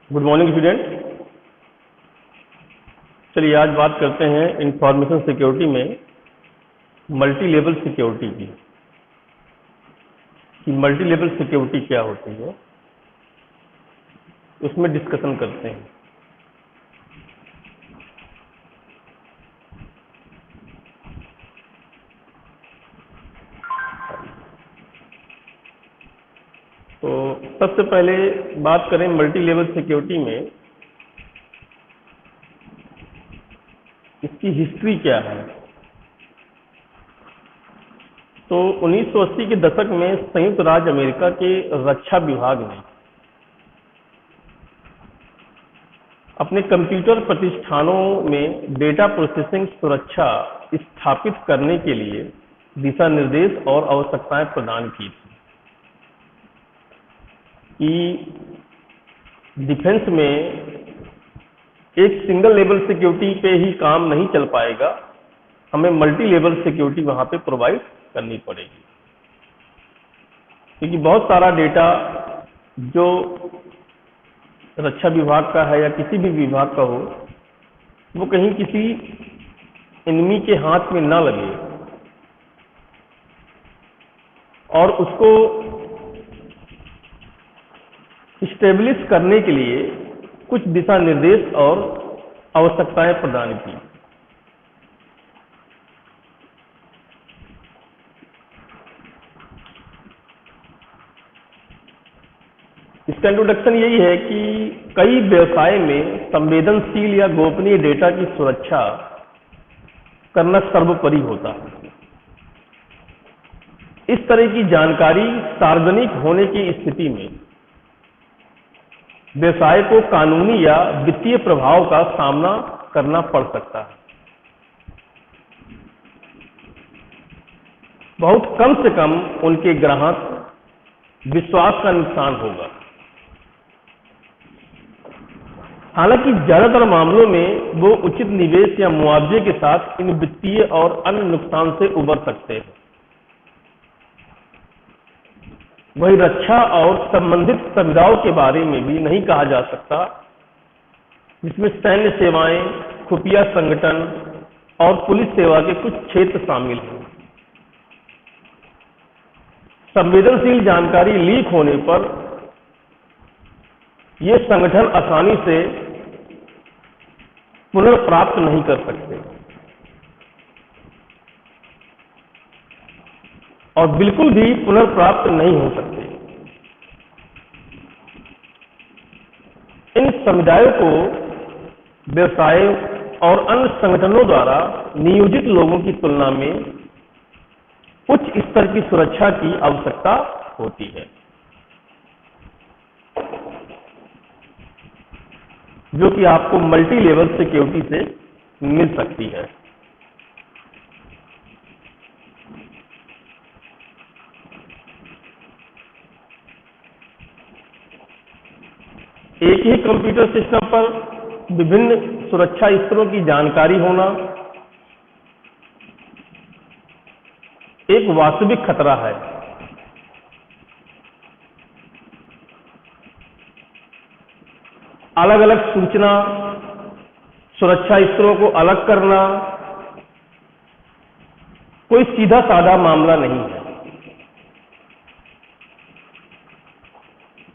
Good morning student. चलिए आज बात करते हैं इंफॉर्मेशन सिक्योरिटी में मल्टी लेवल सिक्योरिटी की कि मल्टी लेवल सिक्योरिटी क्या होती है, उसमें डिस्कशन करते हैं। तो सबसे पहले बात करें मल्टी लेवल सिक्योरिटी में, इसकी हिस्ट्री क्या है। तो 1980 के दशक में संयुक्त राज्य अमेरिका के रक्षा विभाग ने अपने कंप्यूटर प्रतिष्ठानों में डेटा प्रोसेसिंग सुरक्षा स्थापित करने के लिए दिशा निर्देश और आवश्यकताएं प्रदान की थी कि डिफेंस में एक सिंगल लेवल सिक्योरिटी पे ही काम नहीं चल पाएगा, हमें मल्टी लेवल सिक्योरिटी वहां पे प्रोवाइड करनी पड़ेगी, क्योंकि बहुत सारा डेटा जो रक्षा विभाग का है या किसी भी विभाग का हो, वो कहीं किसी एनिमी के हाथ में ना लगे और उसको स्टेब्लिश करने के लिए कुछ दिशा निर्देश और आवश्यकताएं प्रदान की। इसका इंट्रोडक्शन यही है कि कई व्यवसाय में संवेदनशील या गोपनीय डेटा की सुरक्षा करना सर्वोपरि होता है। इस तरह की जानकारी सार्वजनिक होने की स्थिति में व्यवसाय को कानूनी या वित्तीय प्रभाव का सामना करना पड़ सकता है। बहुत कम से कम उनके ग्राहक विश्वास का नुकसान होगा। हालांकि ज्यादातर मामलों में वो उचित निवेश या मुआवजे के साथ इन वित्तीय और अन्य नुकसान से उबर सकते हैं। वही रक्षा और संबंधित सुविधाओं के बारे में भी नहीं कहा जा सकता, जिसमें सैन्य सेवाएं, खुफिया संगठन और पुलिस सेवा के कुछ क्षेत्र शामिल हैं। संवेदनशील जानकारी लीक होने पर ये संगठन आसानी से पुनर्प्राप्त नहीं कर सकते और बिल्कुल भी पुनर्प्राप्त नहीं हो सकते। इन समुदायों को व्यवसायों और अन्य संगठनों द्वारा नियोजित लोगों की तुलना में उच्च स्तर की सुरक्षा की आवश्यकता होती है, जो कि आपको मल्टी लेवल सिक्योरिटी से मिल सकती है। एक ही कंप्यूटर सिस्टम पर विभिन्न सुरक्षा स्तरों की जानकारी होना एक वास्तविक खतरा है। अलग अलग सूचना सुरक्षा स्तरों को अलग करना कोई सीधा साधा मामला नहीं है।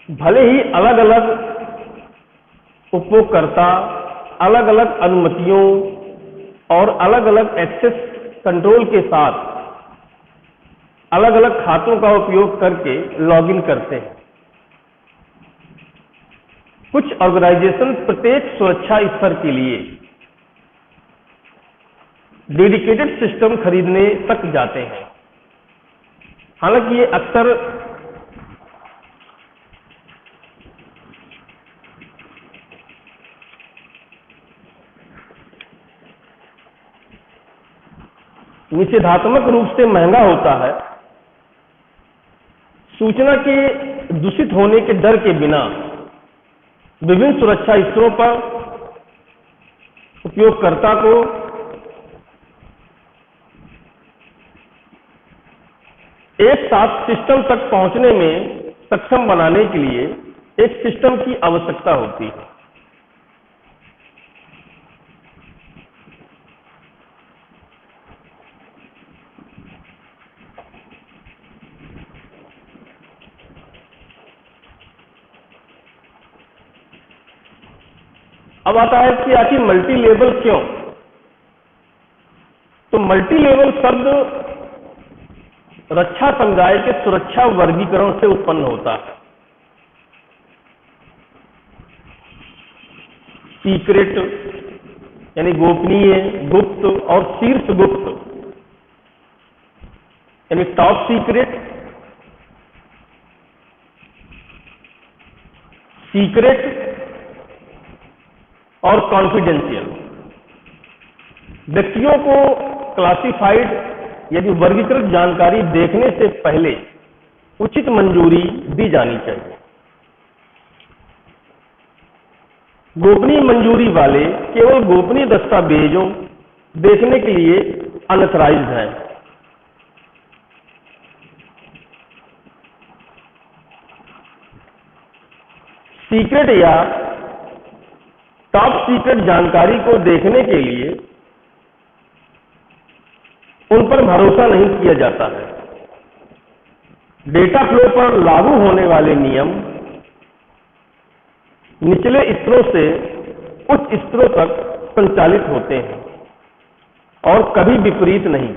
भले ही अलग अलग उपयोगकर्ता अलग अलग अनुमतियों और अलग अलग एक्सेस कंट्रोल के साथ अलग अलग खातों का उपयोग करके लॉगिन करते हैं, कुछ ऑर्गेनाइजेशन प्रत्येक सुरक्षा स्तर के लिए डेडिकेटेड सिस्टम खरीदने तक जाते हैं। हालांकि ये अक्सर निषेधात्मक रूप से महंगा होता है। सूचना के दूषित होने के डर के बिना विभिन्न सुरक्षा स्तरों पर उपयोगकर्ता को एक साथ सिस्टम तक पहुंचने में सक्षम बनाने के लिए एक सिस्टम की आवश्यकता होती है। अब आता है कि आखिर मल्टी लेवल क्यों? तो मल्टी लेवल शब्द रक्षा समुदाय के सुरक्षा वर्गीकरण से उत्पन्न होता है। सीक्रेट यानी गोपनीय, गुप्त और शीर्ष गुप्त यानी टॉप सीक्रेट, सीक्रेट और कॉन्फिडेंशियल। व्यक्तियों को क्लासिफाइड यानी वर्गीकृत जानकारी देखने से पहले उचित मंजूरी दी जानी चाहिए। गोपनीय मंजूरी वाले केवल गोपनीय दस्तावेजों देखने के लिए अनऑथराइज्ड हैं। सीक्रेट या टॉप सीक्रेट जानकारी को देखने के लिए उन पर भरोसा नहीं किया जाता है। डेटा फ्लो पर लागू होने वाले नियम निचले स्तरों से उच्च स्तरों तक संचालित होते हैं और कभी विपरीत नहीं।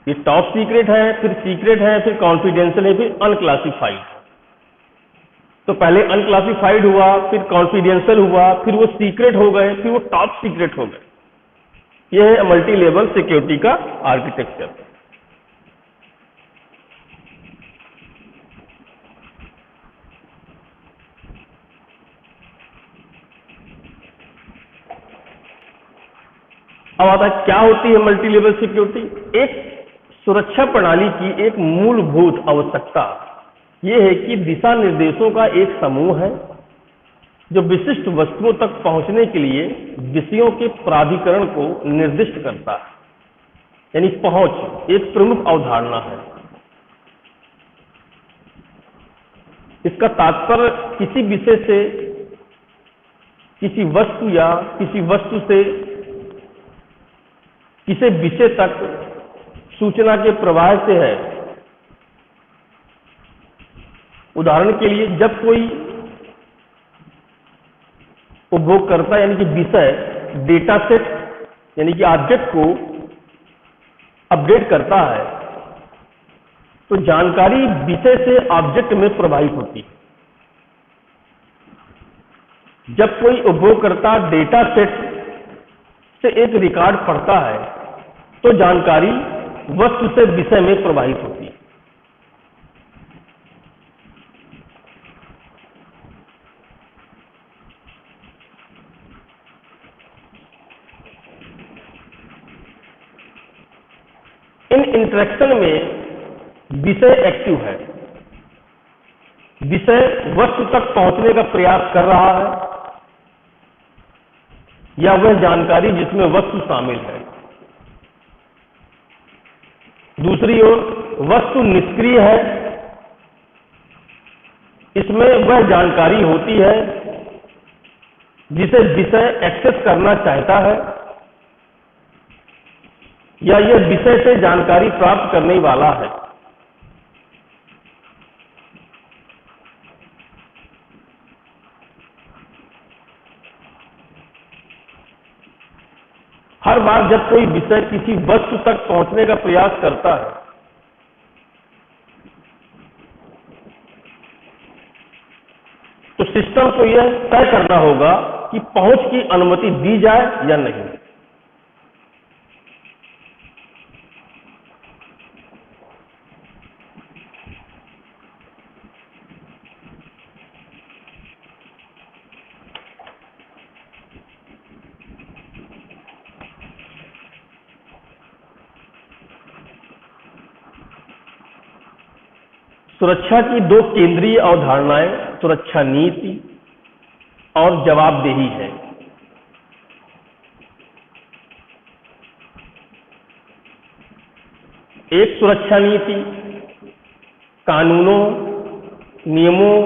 ये टॉप सीक्रेट है, फिर सीक्रेट है, फिर कॉन्फिडेंशियल है, फिर अनक्लासिफाइड। तो पहले अनक्लासिफाइड हुआ, फिर कॉन्फिडेंशियल हुआ, फिर वो सीक्रेट हो गए, फिर वो टॉप सीक्रेट हो गए। यह है मल्टी लेवल सिक्योरिटी का आर्किटेक्चर। अब आता है क्या होती है मल्टी लेवल सिक्योरिटी? एक सुरक्षा प्रणाली की एक मूलभूत आवश्यकता यह है कि दिशा निर्देशों का एक समूह है जो विशिष्ट वस्तुओं तक पहुंचने के लिए विषयों के प्राधिकरण को निर्दिष्ट करता है। यानी पहुंच एक प्रमुख अवधारणा है। इसका तात्पर्य किसी विषय से, किसी वस्तु या किसी वस्तु से किसी विषय तक सूचना के प्रवाह से है। उदाहरण के लिए जब कोई उपभोगकर्ता यानी कि विषय डेटा सेट यानी कि ऑब्जेक्ट को अपडेट करता है तो जानकारी विषय से ऑब्जेक्ट में प्रवाहित होती है। जब कोई उपभोगकर्ता डेटा सेट से एक रिकॉर्ड पढ़ता है तो जानकारी वस्तु से विषय में प्रवाहित होती है। इन इंटरेक्शन में विषय एक्टिव है। विषय वस्तु तक पहुंचने का प्रयास कर रहा है या वह जानकारी जिसमें वस्तु शामिल है। दूसरी ओर वस्तु निष्क्रिय है। इसमें वह जानकारी होती है जिसे विषय एक्सेस करना चाहता है या यह विषय से जानकारी प्राप्त करने वाला है। हर बार जब कोई विषय किसी वस्तु तक पहुंचने का प्रयास करता है तो सिस्टम को यह तय करना होगा कि पहुंच की अनुमति दी जाए या नहीं। सुरक्षा की दो केंद्रीय अवधारणाएं, सुरक्षा नीति और जवाबदेही है। एक सुरक्षा नीति कानूनों, नियमों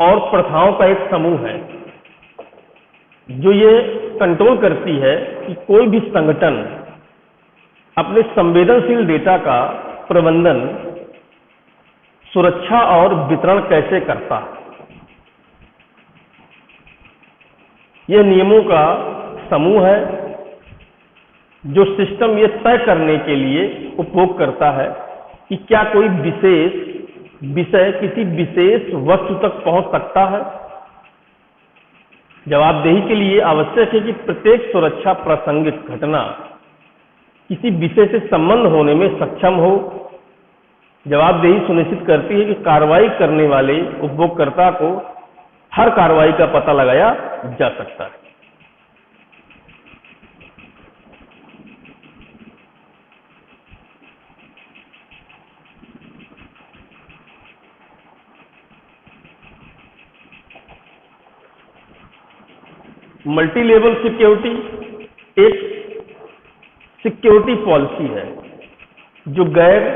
और प्रथाओं का एक समूह है जो ये कंट्रोल करती है कि कोई भी संगठन अपने संवेदनशील डेटा का प्रबंधन, सुरक्षा और वितरण कैसे करता है। यह नियमों का समूह है जो सिस्टम ये तय करने के लिए उपयोग करता है कि क्या कोई विशेष विषय किसी विशेष वस्तु तक पहुंच सकता है। जवाबदेही के लिए आवश्यक है कि प्रत्येक सुरक्षा प्रासंगिक घटना किसी विषय से संबंध होने में सक्षम हो। जवाबदेही सुनिश्चित करती है कि कार्रवाई करने वाले उपयोगकर्ता को हर कार्रवाई का पता लगाया जा सकता है। मल्टी लेवल सिक्योरिटी एक सिक्योरिटी पॉलिसी है जो गैर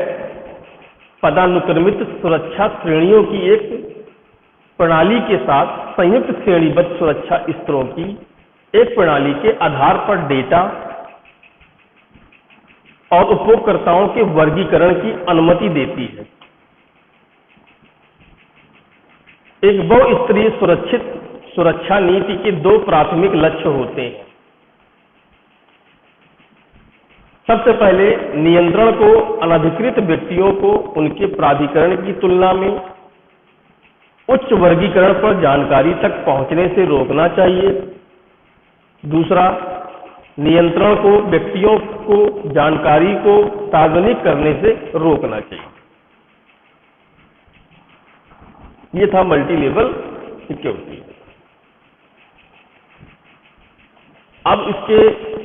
पदानुक्रमित सुरक्षा श्रेणियों की एक प्रणाली के साथ संयुक्त श्रेणीबद्ध सुरक्षा स्तरों की एक प्रणाली के आधार पर डेटा और उपयोगकर्ताओं के वर्गीकरण की अनुमति देती है। एक बहुस्तरीय सुरक्षा नीति के दो प्राथमिक लक्ष्य होते हैं। सबसे पहले नियंत्रण को अनधिकृत व्यक्तियों को उनके प्राधिकरण की तुलना में उच्च वर्गीकरण पर जानकारी तक पहुंचने से रोकना चाहिए। दूसरा, नियंत्रण को व्यक्तियों को जानकारी को सार्वजनिक करने से रोकना चाहिए। ये था मल्टी लेवल सिक्योरिटी। अब इसके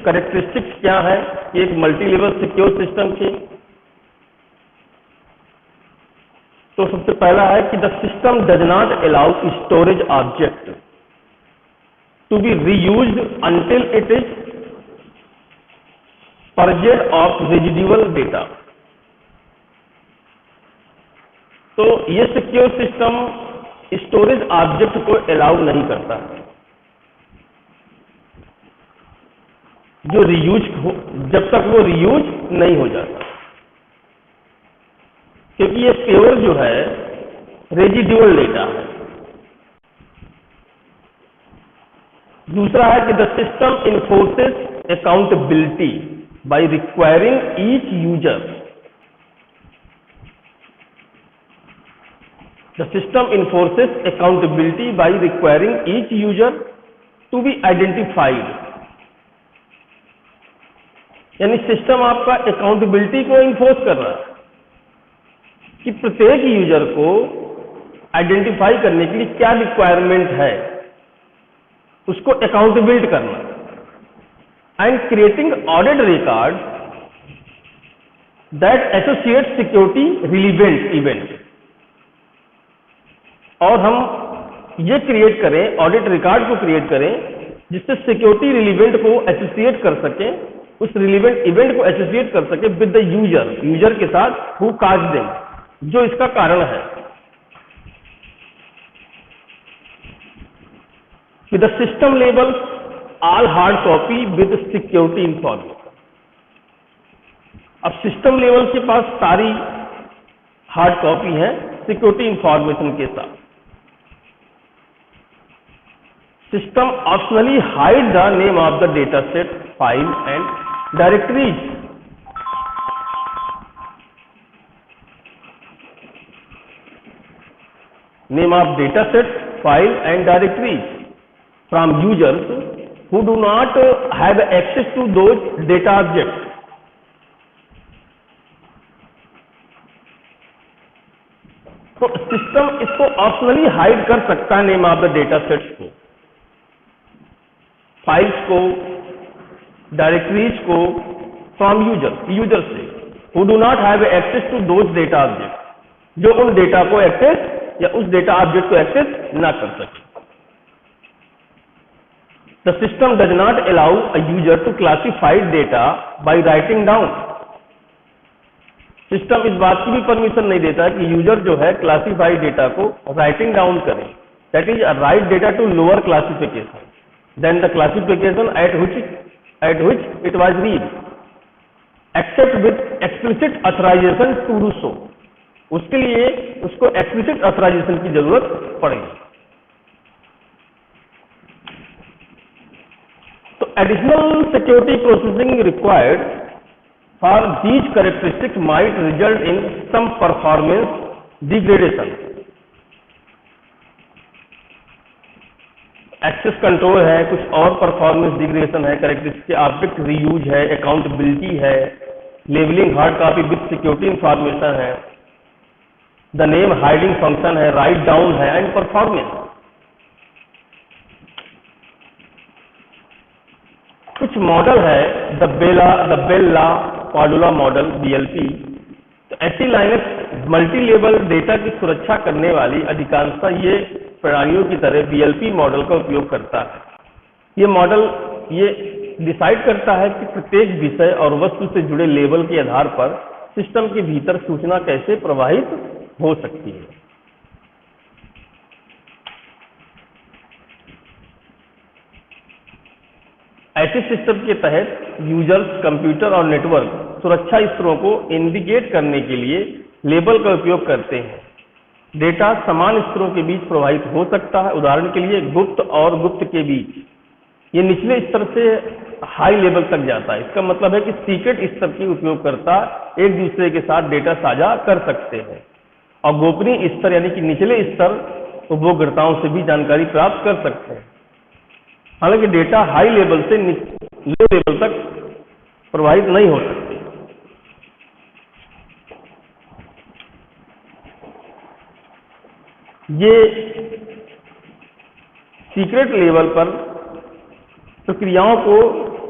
कैरेक्टरिस्टिक्स क्या है एक मल्टी लेवल सिक्योर सिस्टम के। तो सबसे पहला है कि the system does not allow storage object to be reused until it is purged of residual data. तो ये सिक्योर सिस्टम स्टोरेज ऑब्जेक्ट को अलाउ नहीं करता जो रीयूज हो, जब तक वो रीयूज नहीं हो जाता, क्योंकि ये प्योर जो है रेजिडुअल डेटा है। दूसरा है कि the system enforces accountability by requiring each user. The system enforces accountability by requiring each user to be identified. यानी सिस्टम आपका अकाउंटेबिलिटी को इन्फोर्स कर रहा है कि प्रत्येक यूजर को आइडेंटिफाई करने के लिए क्या रिक्वायरमेंट है, उसको अकाउंटेबिलिटी करना and creating audit record that associate security relevant event. और हम ये क्रिएट करें, ऑडिट रिकॉर्ड को क्रिएट करें जिससे सिक्योरिटी रिलीवेंट को एसोसिएट कर सके, उस रिलीवेंट इवेंट को एसोसिएट कर सके विद द यूजर के साथ हु काज देम, जो इसका कारण है। With the system level all hard copy with security information. अब सिस्टम लेवल के पास सारी हार्ड कॉपी है सिक्योरिटी इंफॉर्मेशन के साथ। System optionally hide the name of the data set, file and directories. Name of data set, file and directories from users who do not have access to those data objects. तो system इसको optionally hide कर सकता है name of the data sets को, files को, directories को from user से who do not have access to those data object, जो उन डेटा को एक्सेस या उस डेटा ऑब्जेक्ट को एक्सेस ना कर सके। The system does not allow a user to classified data by writing down. System इस बात की भी परमिशन नहीं देता कि यूजर जो है क्लासिफाइड डेटा को राइटिंग डाउन करे, that is write data to lower classification than the classification at which it was read, except with explicit authorisation to do so. उसके लिए उसको एक्सप्लिसिट ऑथराइजेशन की जरूरत पड़ेगी। तो additional security processing required for these characteristics might result in some performance degradation. Access control है, कुछ और परफॉर्मेंस डिग्रेडेशन है, कैरेक्टरिस्टिक ऑब्जेक्ट रीयूज है, अकाउंटेबिलिटी है, labelling hard copy with security information है, द नेम हाइडिंग फंक्शन है, right down है and performance. कुछ मॉडल है the Bell La Padula model BLP। तो ऐसी लाइनक्स मल्टी लेवल डेटा की सुरक्षा करने वाली अधिकांशतः ये प्रणालियों की तरह BLP मॉडल का उपयोग करता है। ये मॉडल ये डिसाइड करता है कि प्रत्येक विषय और वस्तु से जुड़े लेबल के आधार पर सिस्टम के भीतर सूचना कैसे प्रवाहित हो सकती है। ऐसे सिस्टम के तहत यूजर्स, कंप्यूटर और नेटवर्क सुरक्षा स्तरों को इंडिकेट करने के लिए लेबल का उपयोग करते हैं। डेटा समान स्तरों के बीच प्रवाहित हो सकता है, उदाहरण के लिए गुप्त और गुप्त के बीच। ये निचले स्तर से हाई लेवल तक जाता है। इसका मतलब है कि सीक्रेट स्तर के उपयोगकर्ता एक दूसरे के साथ डेटा साझा कर सकते हैं और गोपनीय स्तर यानी कि निचले स्तर उपयोगकर्ताओं से भी जानकारी प्राप्त कर सकते हैं। हालांकि डेटा हाई लेवल से लो लेवल तक प्रवाहित नहीं हो सकते। ये सीक्रेट लेवल पर प्रक्रियाओं को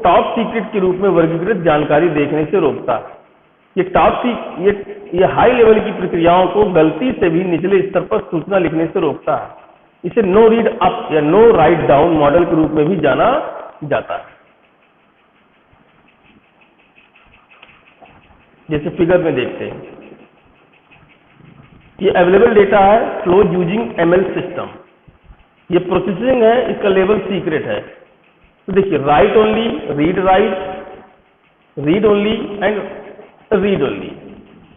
टॉप सीक्रेट के रूप में वर्गीकृत जानकारी देखने से रोकता है। ये हाई लेवल की प्रक्रियाओं को गलती से भी निचले स्तर पर सूचना लिखने से रोकता है। इसे नो रीड अप या नो राइट डाउन मॉडल के रूप में भी जाना जाता है। जैसे फिगर में देखते हैं, ये अवेलेबल डेटा है फ्लो यूजिंग ML सिस्टम। ये प्रोसेसिंग है, इसका लेवल सीक्रेट है। तो देखिए write only, read write, read only and read only.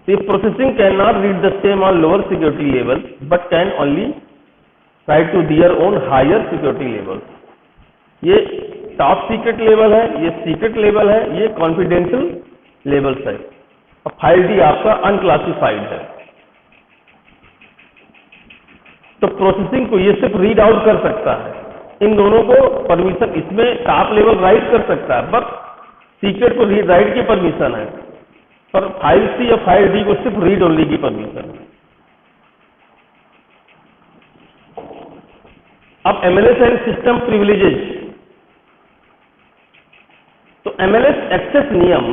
ये processing can not read the same on lower security level but can only write to their own higher security level. ये top secret level है, ये secret level है, ये confidential levels है और file D आपका unclassified है। तो प्रोसेसिंग को ये सिर्फ रीड आउट कर सकता है। इन दोनों को परमिशन, इसमें टॉप लेवल राइट कर सकता है बट सीक्रेट को रीड राइट की परमिशन है, पर फाइल सी या फाइल डी को सिर्फ रीड ओनली की परमिशन है। अब MLS एंड सिस्टम प्रिविलेजेस। तो MLS एक्सेस नियम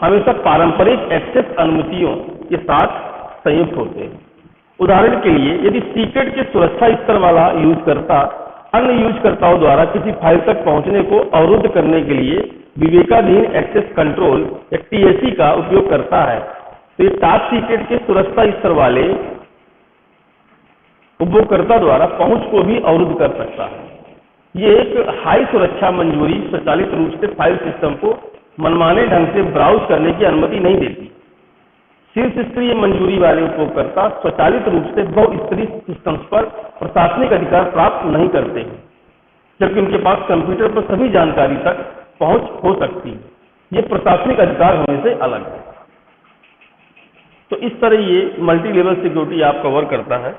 हमेशा पारंपरिक एक्सेस अनुमतियों के साथ संयुक्त होते हैं। उदाहरण के लिए यदि सीक्रेट के सुरक्षा स्तर वाला यूजकर्ता अन्य यूजकर्ताओं द्वारा किसी फाइल तक पहुंचने को अवरुद्ध करने के लिए विवेकाधीन एक्सेस कंट्रोल या TAC का उपयोग करता है, तो ये टॉप सीक्रेट के सुरक्षा स्तर वाले उपयोगकर्ता द्वारा पहुंच को भी अवरुद्ध कर सकता है। ये एक हाई सुरक्षा मंजूरी स्वचालित रूप से फाइल सिस्टम को मनमाने ढंग से ब्राउज करने की अनुमति नहीं देती। शीर्ष स्तरीय मंजूरी वाले उपयोगकर्ता स्वचालित रूप से बहुस्तरीय सिस्टम्स पर प्रशासनिक अधिकार प्राप्त नहीं करते हैं, जबकि उनके पास कंप्यूटर पर सभी जानकारी तक पहुंच हो सकती है। ये प्रशासनिक अधिकार होने से अलग है। तो इस तरह ये मल्टी लेवल सिक्योरिटी आप कवर करता है।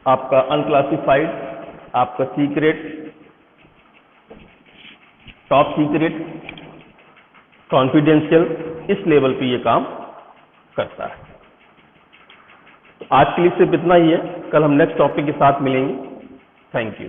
आपका अनक्लासिफाइड, आपका सीक्रेट, टॉप सीक्रेट, कॉन्फिडेंशियल, इस लेवल पे ये काम करता है। तो आज के लिए सिर्फ इतना ही है। कल हम नेक्स्ट टॉपिक के साथ मिलेंगे। Thank you.